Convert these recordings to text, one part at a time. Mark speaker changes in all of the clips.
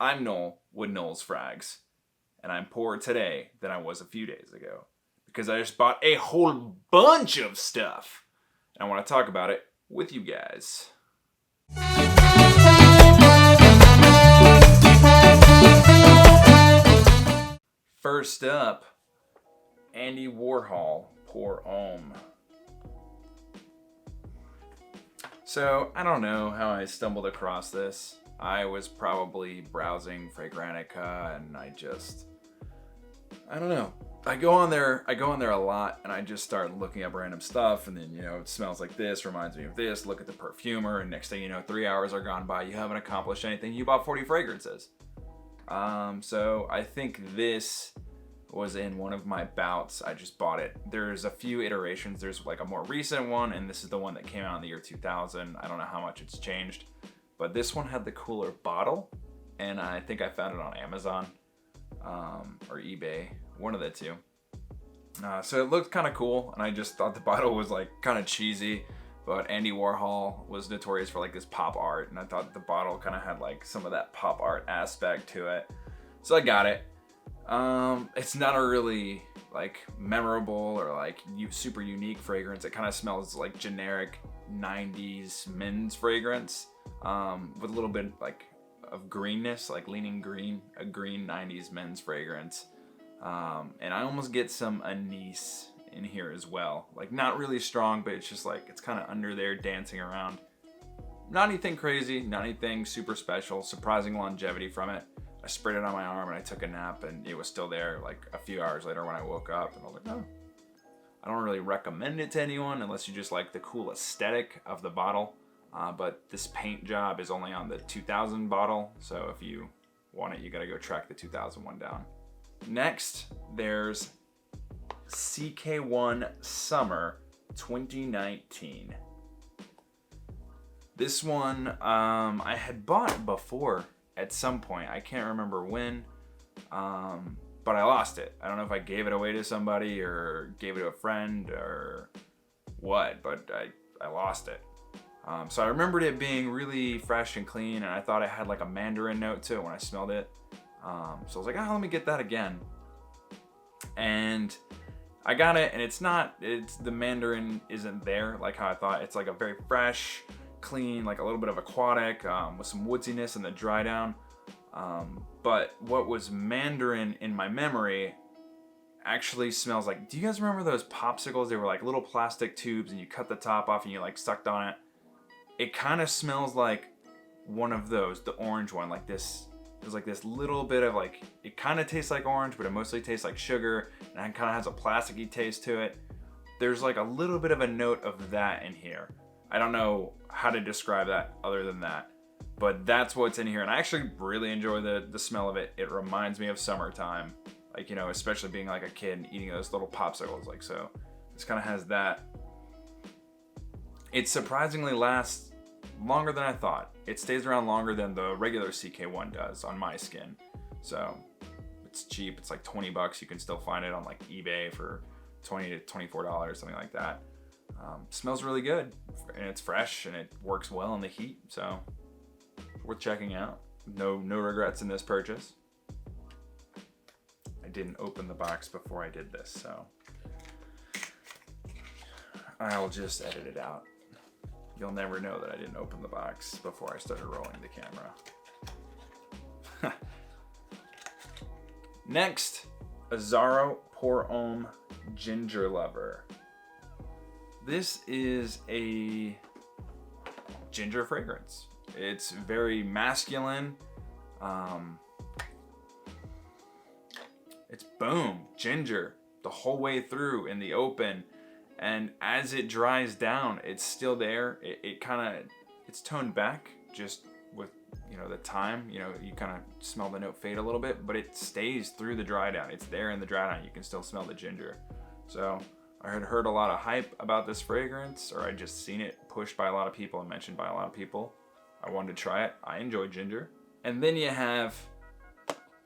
Speaker 1: I'm Noel with Noel's Frags, and I'm poorer today than I was a few days ago because I just bought a whole bunch of stuff, and I want to talk about it with you guys. First up, Andy Warhol, Pour Homme. So, I don't know how I stumbled across this. I was probably browsing Fragrantica and I don't know. I go on there a lot and I just start looking up random stuff, and then, it smells like this, reminds me of this, look at the perfumer, and next thing you know, 3 hours are gone by, you haven't accomplished anything, you bought 40 fragrances. So I think this was in one of my bouts. I just bought it. There's a few iterations. There's like a more recent one, and this is the one that came out in the year 2000. I don't know how much it's changed, but this one had the cooler bottle, and I think I found it on Amazon or eBay, one of the two. So it looked kind of cool, and I just thought the bottle was like kind of cheesy, but Andy Warhol was notorious for like this pop art, and I thought the bottle kind of had like some of that pop art aspect to it. So I got it. It's not a really like memorable or like super unique fragrance. It kind of smells like generic 90s men's fragrance, with a little bit like of greenness, like leaning green, a green 90s men's fragrance. And I almost get some anise in here as well. Like not really strong, but it's just like, it's kind of under there dancing around. Not anything crazy, not anything super special, surprising longevity from it. I sprayed it on my arm and I took a nap and it was still there like a few hours later when I woke up, and I was like, oh. I don't really recommend it to anyone unless you just like the cool aesthetic of the bottle. But this paint job is only on the 2000 bottle, so if you want it, you gotta go track the 2001 down. Next, there's CK1 Summer 2019. This one I had bought before at some point. I can't remember when, but I lost it. I don't know if I gave it away to somebody or gave it to a friend or what, but I lost it. So I remembered it being really fresh and clean, and I thought it had like a mandarin note to it when I smelled it. So I was like, let me get that again. And I got it, and the mandarin isn't there like how I thought. It's like a very fresh, clean, like a little bit of aquatic, with some woodsiness in the dry down. But what was mandarin in my memory actually smells like, do you guys remember those popsicles? They were like little plastic tubes and you cut the top off and you like sucked on it. It kind of smells like one of those, the orange one, like this. There's like this little bit of like, it kind of tastes like orange, but it mostly tastes like sugar, and it kind of has a plasticky taste to it. There's like a little bit of a note of that in here. I don't know how to describe that other than that, but that's what's in here. And I actually really enjoy the smell of it. It reminds me of summertime, like, especially being like a kid and eating those little popsicles. Like, so this kind of has that. It surprisingly lasts longer than I thought. It stays around longer than the regular CK1 does on my skin. So it's cheap. It's like $20. You can still find it on like eBay for $20 to $24, something like that. Smells really good, and it's fresh, and it works well in the heat, so worth checking out. No regrets in this purchase. I didn't open the box before I did this, so I'll just edit it out. You'll never know that I didn't open the box before I started rolling the camera. Next, Azzaro Pour Homme Ginger Lover. This is a ginger fragrance. It's very masculine. It's boom, ginger the whole way through in the open. And as it dries down, it's still there. It's toned back just with, the time. You kind of smell the note fade a little bit, but it stays through the dry down. It's there in the dry down. You can still smell the ginger. So I had heard a lot of hype about this fragrance, or I just seen it pushed by a lot of people and mentioned by a lot of people. I wanted to try it. I enjoy ginger. And then you have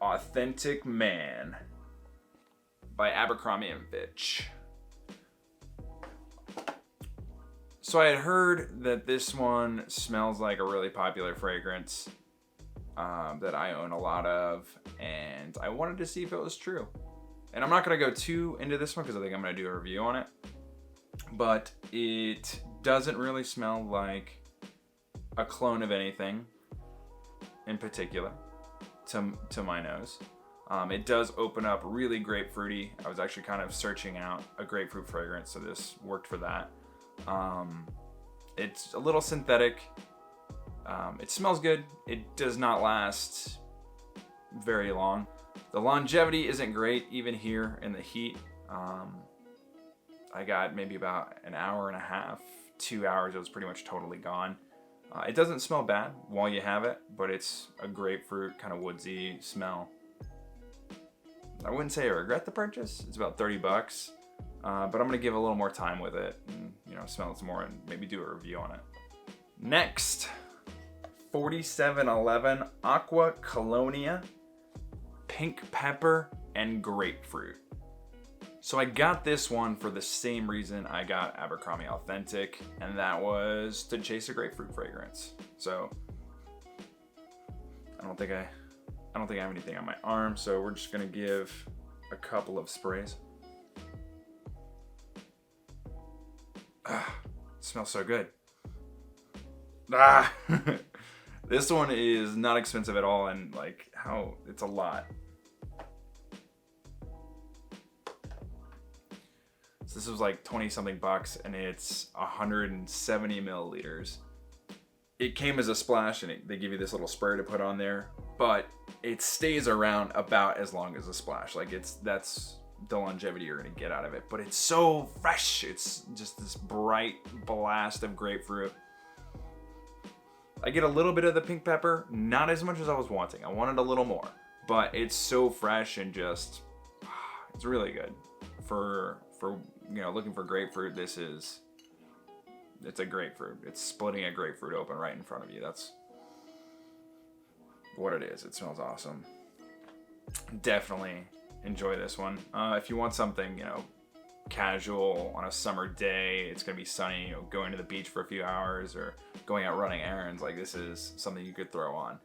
Speaker 1: Authentic Man by Abercrombie & Fitch. So I had heard that this one smells like a really popular fragrance. that I own a lot of, and I wanted to see if it was true. And I'm not going to go too into this one because I think I'm going to do a review on it. But it doesn't really smell like a clone of anything in particular to my nose. It does open up really grapefruity. I was actually kind of searching out a grapefruit fragrance, so this worked for that. It's a little synthetic. It smells good. It does not last very long. The longevity isn't great even here in the heat. I got maybe about an hour and a half, 2 hours. It was pretty much totally gone. It doesn't smell bad while you have it, but it's a grapefruit kind of woodsy smell. I wouldn't say I regret the purchase. It's about $30, but I'm gonna give a little more time with it and smell it some more and maybe do a review on it. Next, 4711 Aqua Colonia, pink pepper and grapefruit. So I got this one for the same reason I got Abercrombie Authentic, and that was to chase a grapefruit fragrance. So I don't think I have anything on my arm, so we're just gonna give a couple of sprays. It smells so good. This one is not expensive at all, and it's a lot. So this was like 20 something bucks, and it's 170 milliliters. It came as a splash, and they give you this little spray to put on there, but it stays around about as long as a splash. That's the longevity you're gonna get out of it, but it's so fresh. It's just this bright blast of grapefruit. I get a little bit of the pink pepper, not as much as I was wanting. I wanted a little more, but it's so fresh and just, it's really good. For looking for grapefruit, it's a grapefruit. It's splitting a grapefruit open right in front of you. That's what it is. It smells awesome. Definitely enjoy this one. If you want something, casual on a summer day, it's gonna be sunny, going to the beach for a few hours or going out running errands, this is something you could throw on.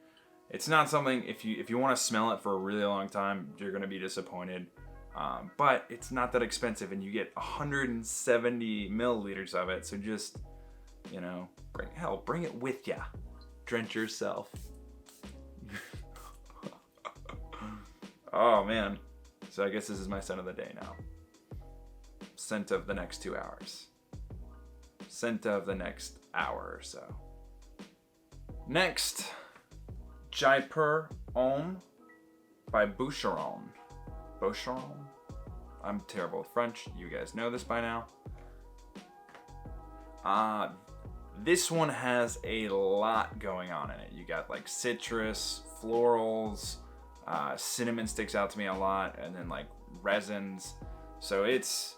Speaker 1: It's not something, if you want to smell it for a really long time, you're gonna be disappointed. But it's not that expensive, and you get 170 milliliters of it, so just, bring it with ya. Drench yourself. Oh man. So I guess this is my scent of the day now. Scent of the next 2 hours. Scent of the next hour or so. Next, Jaipur Oud by Boucheron. Boucheron? I'm terrible with French. You guys know this by now. This one has a lot going on in it. You got citrus, florals, cinnamon sticks out to me a lot, and then resins. So it's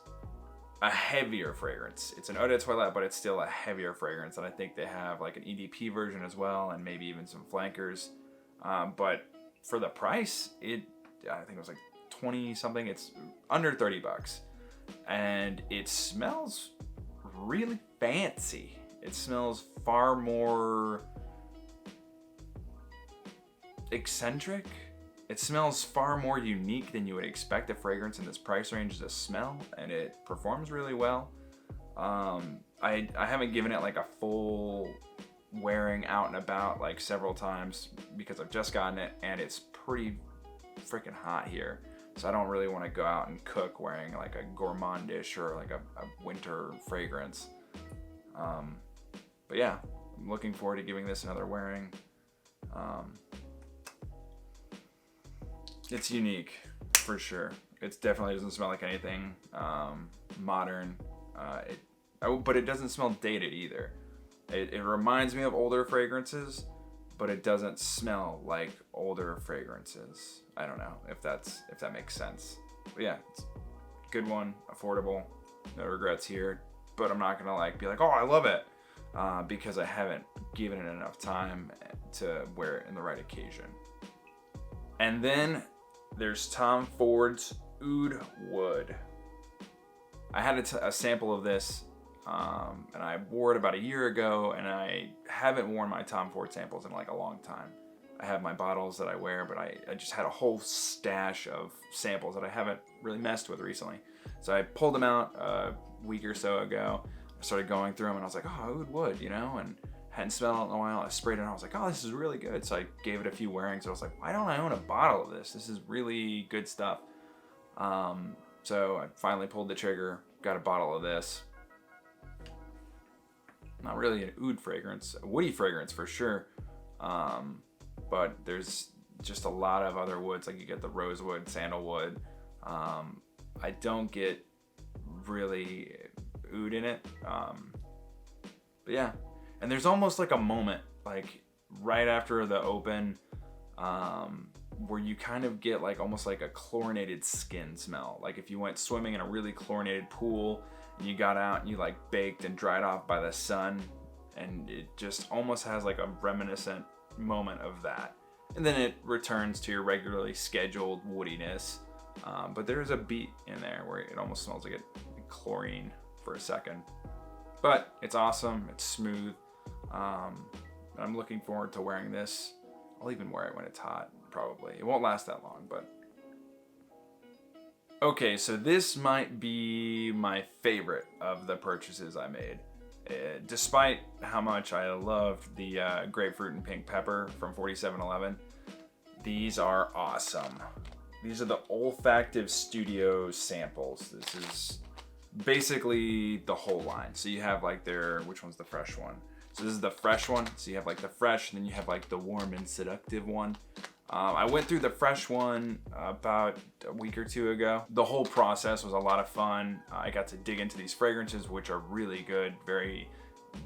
Speaker 1: a heavier fragrance. It's an eau de toilette, but it's still a heavier fragrance. And I think they have an EDP version as well, and maybe even some flankers. But for the price, I think it was 20 something. It's under $30, and it smells really fancy. It smells far more eccentric. It smells far more unique than you would expect a fragrance in this price range to smell, and it performs really well. I haven't given it a full wearing out and about several times because I've just gotten it, and it's pretty freaking hot here. So I don't really want to go out and cook wearing a gourmandish or a winter fragrance. But yeah, I'm looking forward to giving this another wearing. It's unique, for sure. It definitely doesn't smell like anything modern. But it doesn't smell dated either. It reminds me of older fragrances, but it doesn't smell like older fragrances. I don't know if that makes sense. But yeah, it's a good one, affordable, no regrets here. But I'm not gonna be oh, I love it, because I haven't given it enough time to wear it in the right occasion. And then there's Tom Ford's Oud Wood. I had a sample of this, and I wore it about a year ago, and I haven't worn my Tom Ford samples in a long time. I have my bottles that I wear, but I just had a whole stash of samples that I haven't really messed with recently. So I pulled them out a week or so ago. I started going through them and I was like, oh, Oud wood, you know, and hadn't smelled it in a while. I sprayed it and I was like, oh, this is really good. So I gave it a few wearings. So I was like, why don't I own a bottle of this? This is really good stuff. So I finally pulled the trigger, got a bottle of this. Not really an oud fragrance, a woody fragrance for sure. But there's just a lot of other woods, like you get the rosewood, sandalwood. I don't get really oud in it. But yeah, and there's almost like a moment, like right after the open, where you kind of get like almost like a chlorinated skin smell. Like if you went swimming in a really chlorinated pool and you got out and you like baked and dried off by the sun, and it just almost has like a reminiscent moment of that. And then it returns to your regularly scheduled woodiness. But there's a beat in there where it almost smells like chlorine for a second. But it's awesome, it's smooth. I'm looking forward to wearing this. I'll even wear it when it's hot, probably. It won't last that long, but... Okay, so this might be my favorite of the purchases I made. Despite how much I loved the grapefruit and pink pepper from 4711, these are awesome. These are the Olfactive Studio samples. This is basically the whole line. So you have like which one's the fresh one? So this is the fresh one. So you have like the fresh, and then you have like the warm and seductive one. I went through the fresh one about a week or two ago. The whole process was a lot of fun. I got to dig into these fragrances, which are really good. Very,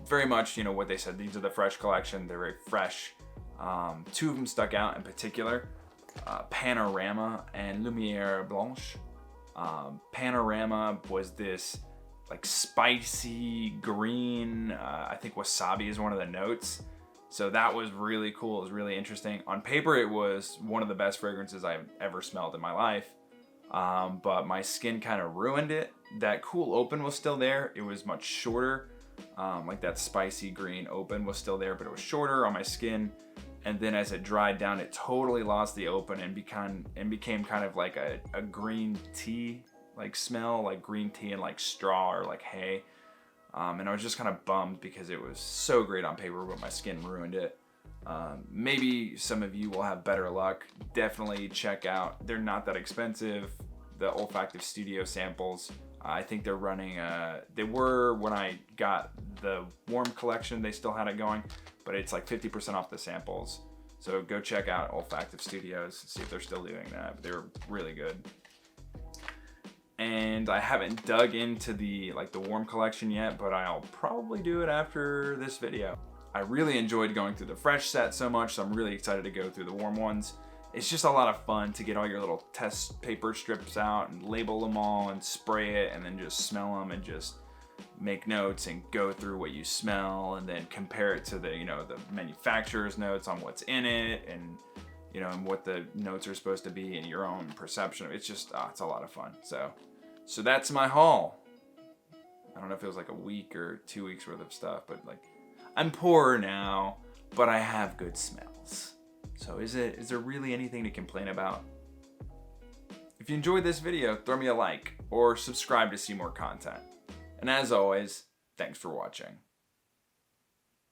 Speaker 1: very much, you know, what they said. These are the fresh collection. They're very fresh. Two of them stuck out in particular. Panorama and Lumiere Blanche. Panorama was this like spicy green. I think wasabi is one of the notes. So that was really cool. It was really interesting. On paper, it was one of the best fragrances I've ever smelled in my life. But my skin kind of ruined it. That cool open was still there. It was much shorter. Like that spicy green open was still there, but it was shorter on my skin. And then as it dried down, it totally lost the open and became kind of like a green tea like smell, like green tea and like straw or like hay. And I was just kind of bummed because it was so great on paper, but my skin ruined it. Maybe some of you will have better luck. Definitely check out. They're not that expensive. The Olfactive Studio samples. I think they're running, they were when I got the warm collection, they still had it going, but it's like 50% off the samples. So go check out Olfactive Studios, see if they're still doing that. But they're really good. And I haven't dug into the warm collection yet, but I'll probably do it after this video. I really enjoyed going through the fresh set so much, so I'm really excited to go through the warm ones. It's just a lot of fun to get all your little test paper strips out and label them all and spray it and then just smell them and just make notes and go through what you smell and then compare it to the, the manufacturer's notes on what's in it and, and what the notes are supposed to be and your own perception. It's just, it's a lot of fun. So that's my haul. I don't know if it was like a week or 2 weeks worth of stuff, but I'm poor now, but I have good smells. So is there really anything to complain about? If you enjoyed this video, throw me a like or subscribe to see more content. And as always, thanks for watching.